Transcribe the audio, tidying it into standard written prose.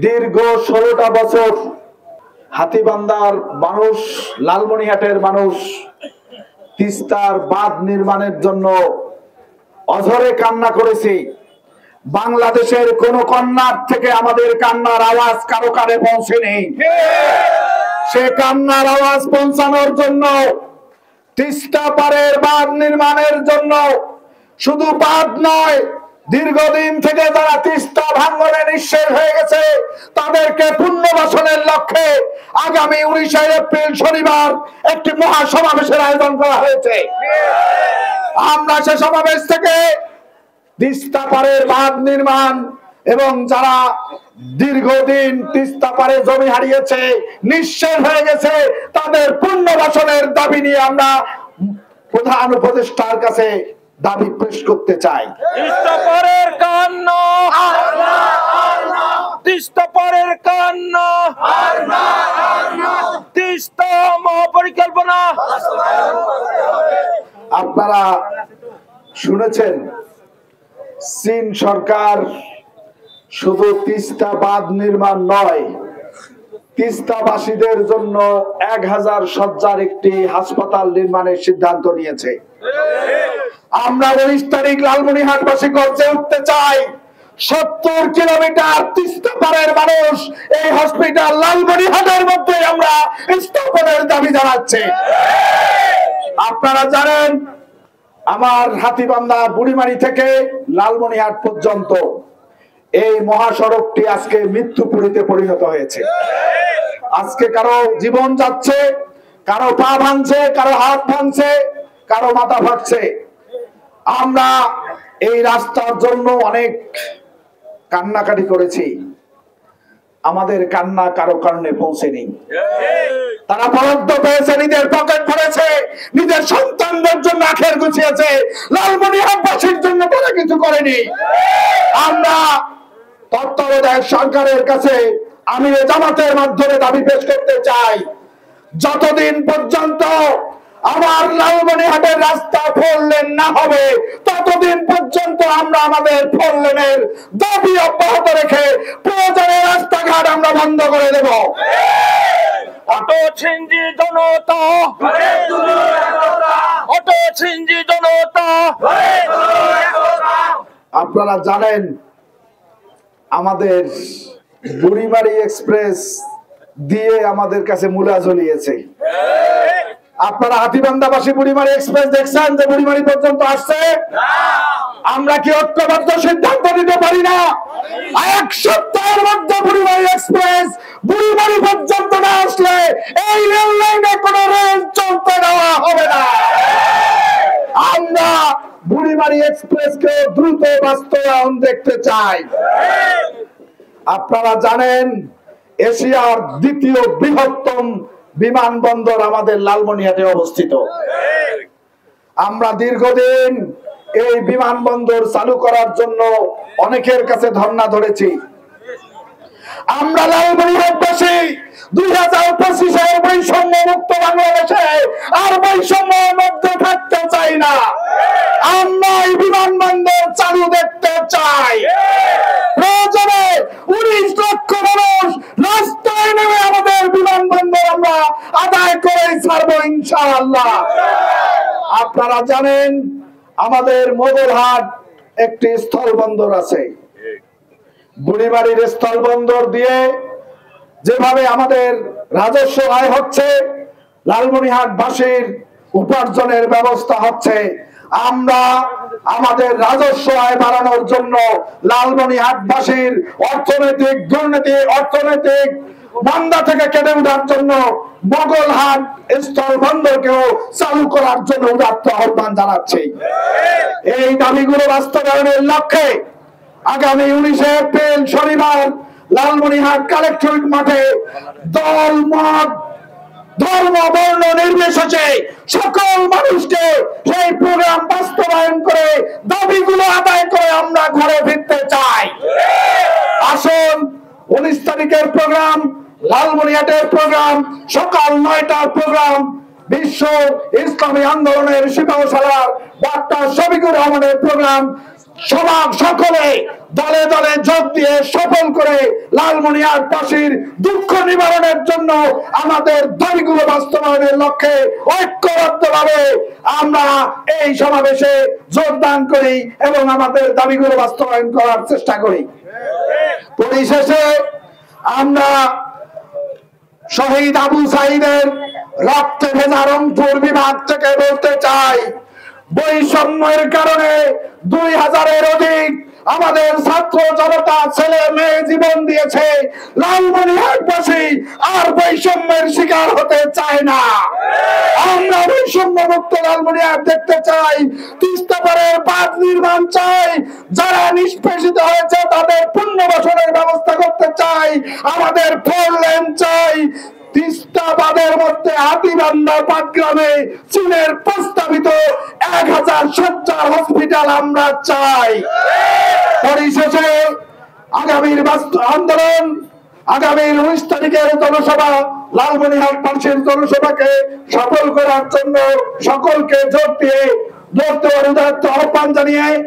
দীর্ঘ 16টা বছর হাতীবান্ধার মানুষ, লালমনিরহাটের মানুষ তিস্তার বাঁধ নির্মাণের জন্য অঝরে কান্না করেছে। বাংলাদেশের কোন কন্যার থেকে আমাদের কান্নার আওয়াজ কারো কানে পৌঁছেনি। সে কান্নার আওয়াজ পৌঁছানোর জন্য তিস্তা পারের বাঁধ নির্মাণের জন্য, শুধু বাঁধ নয়, দীর্ঘদিন থেকে যারা তিস্তা ভাঙনে নিঃশেষ হয়ে গেছে তাদেরকে পুনর্বাসনের লক্ষ্যে আগামী 19 এপ্রিল শনিবার একটি মহাসমাবেশের আয়োজন করা হয়েছে। আমরা সে সমাবেশ থেকে তিস্তা পারের বাঁধ নির্মাণ এবং যারা দীর্ঘদিন তিস্তা পারে জমি হারিয়েছে, নিঃশেষ হয়ে গেছে, তাদের পুনর্বাসনের দাবি নিয়ে আমরা প্রধান উপদেষ্টার কাছে দাবি পেশ করতে চাই। তিস্তা পারের কান্না আর না, আর না। তিস্তা পারের কান্না আর না, আর না। তিস্তা মহাপরিকল্পনা আপনারা শুনেছেন, চীন সরকার শুধু তিস্তা বাঁধ নির্মাণ নয়, তিস্তাবাসীদের জন্য 1000 শয্যার একটি হাসপাতাল নির্মাণের সিদ্ধান্ত নিয়েছে। আমরা 19 তারিখ লালমনিরহাটবাসী গর্জে উঠতে চাই। 70 কিলোমিটার তিস্তা পারের মানুষ এই হসপিটাল লালমনিরহাটের মধ্যে আমরা স্থাপনের দাবি জানাচ্ছি। আপনারা জানেন, আমার হাতীবান্ধা বুড়িমারি থেকে লালমনিরহাট পর্যন্ত এই মহাসড়কটি আজকে মৃত্যুপুরীতে পরিণত হয়েছে। আজকে কারো জীবন যাচ্ছে, কারো পা ভাঙছে, কারো হাত ভাঙছে, কারো মাথা ফাটছে। আমরা এই রাস্তার জন্য অনেক কান্নাকাটি করেছি, আমাদের কান্না কারো কারণে পৌঁছেনি। তারা বরাদ্দ পেয়েছে, নিজের পকেট ভরেছে, নিজের সন্তানদের জন্য আখের গুছিয়েছে, লালমনিরহাটবাসীর জন্য তারা কিছু করেনি। আমরা তত্ত্বাবধায়ক সরকারের কাছে আমিরে জামাতের মাধ্যমে দাবি পেশ করতে চাই, যতদিন পর্যন্ত আমার লালমনিরহাটের রাস্তা 4 লেন না হবে ততদিন পর্যন্ত আমরা আমাদের 4 লেনের দাবি অব্যাহত রেখে প্রয়োজনে রাস্তাঘাট আমরা বন্ধ করে দেব। অটো সিএনজি জনতা, অটো সিএনজি জনতা। আপনারা জানেন, আমাদের বুড়িমারি এক্সপ্রেস দিয়ে আমাদের কাছে মূলা ঝুলিয়েছে। আপনারা হাতীবান্ধাবাসী বুড়িমারি এক্সপ্রেস দেখছেন যে বুড়িমারি পর্যন্ত আসছে? আমরা কি ঐক্যবদ্ধ সিদ্ধান্ত নিতে পারি না? 1 সপ্তাহের মধ্যে বুড়িমারি এক্সপ্রেস বুড়িমারি পর্যন্ত না আসলে এই রেল লাইনে কোনো রেল চলতে দেওয়া হবে না। আমরা বুড়িমারি এক্সপ্রেসকে দ্রুত বাস্তবায়ন দেখতে চাই। আপনারা জানেন, এশিয়ার 2য় বৃহত্তম বিমানবন্দর আমাদের লালমনিরহাটে অবস্থিত। আমরা দীর্ঘদিন এই বিমানবন্দর চালু করার জন্য অনেকের কাছে ধর্ণা ধরেছি। আমরা লালমনিরহাটবাসী 2025 বৈষম্য মুক্ত বাংলাদেশে আর বৈষম্যের মধ্যে থাকতে চাই না। আমরা এই বিমানবন্দর চালু দেখতে চাই। প্রয়োজনে 19 লক্ষ মানুষ রাস্তায় নেমে আমাদের বিমানবন্দর আমরা আদায় করে ছাড়বো ইনশাআল্লাহ। আপনারা জানেন, আমাদের মোগলহাট একটি স্থলবন্দর আছে। বুড়িমারির স্থলবন্দর দিয়ে যেভাবে আমাদের রাজস্ব আয় হচ্ছে, লালমনিরহাটবাসীর উপার্জনের ব্যবস্থা হচ্ছে, আমরা আমাদের রাজস্ব আয় বাড়ানোর জন্য লালমনিরহাটবাসীর অর্থনৈতিক দুর্নীতি, অর্থনৈতিক মন্দা থেকে কেটে ওঠার জন্য মোগলহাট স্থলবন্দরকেও চালু করার জন্য উদাত্ত আহ্বান জানাচ্ছি। এই দাবিগুলো বাস্তবায়নের লক্ষ্যে আগামী 19 এপ্রিল শনিবার লালমনিরহাট কালেক্টরেট মাঠে দল, মত, ধর্ম, বর্ণ নির্বিশেষে সকল মানুষকে সেই প্রোগ্রাম বাস্তবায়ন করে দাবিগুলো আদায় করে আমরা ঘরে ফিরতে চাই। আসুন, 19 তারিখের প্রোগ্রাম, লালমনিরহাটের প্রোগ্রাম, সকাল 9টার প্রোগ্রাম, বিশ্ব ইসলামী আন্দোলনের শিল্পশালার ডাক্তার শফিকুর রহমানের প্রোগ্রাম, সকলে দলে দলে যোগ দিয়ে সফল করে লালমনিরহাটবাসীর দুঃখ নিবারণের জন্য আমাদের দাবিগুলো বাস্তবায়নের লক্ষ্যে ঐক্যবদ্ধভাবে আমরা এই সমাবেশে যোগদান করি এবং আমাদের দাবিগুলো বাস্তবায়ন করার চেষ্টা করি। পরিশেষে আমরা শহীদ আবু সাঈদের রক্তে ভেজা রংপুর বিভাগ থেকে বলতে চাই, বৈষম্যের কারণে 2000-এর অধিক আমাদের ছাত্র জনতা ছেলে মেয়ে জীবন দিয়েছে। লালমনিরহাটবাসী আর বৈষম্যের শিকার হতে চায় না। আমরা বৈষম্য মুক্ত লালমনিরহাট দেখতে চাই। তিস্তা পারের বাঁধ নির্মাণ চাই। যারা নিষ্পেষিত হয়েছে তাদের পুনর্বাসনের ব্যবস্থা করতে চাই। আমাদের 4 লেন চাই। তিস্তা বাঁধের মধ্যে হাতীবান্ধা পাটগ্রামে চীনের প্রস্তাবিত 1000 শয্যার হসপিটাল আমরা চাই। পরিশেষে আগামীর আন্দোলন, আগামীর 19 তারিখের জনসভা, লালমনিরহাটবাসীর জনসভাকে সফল করার জন্য সকলকে যোগ দিয়ে আহ্বান জানিয়ে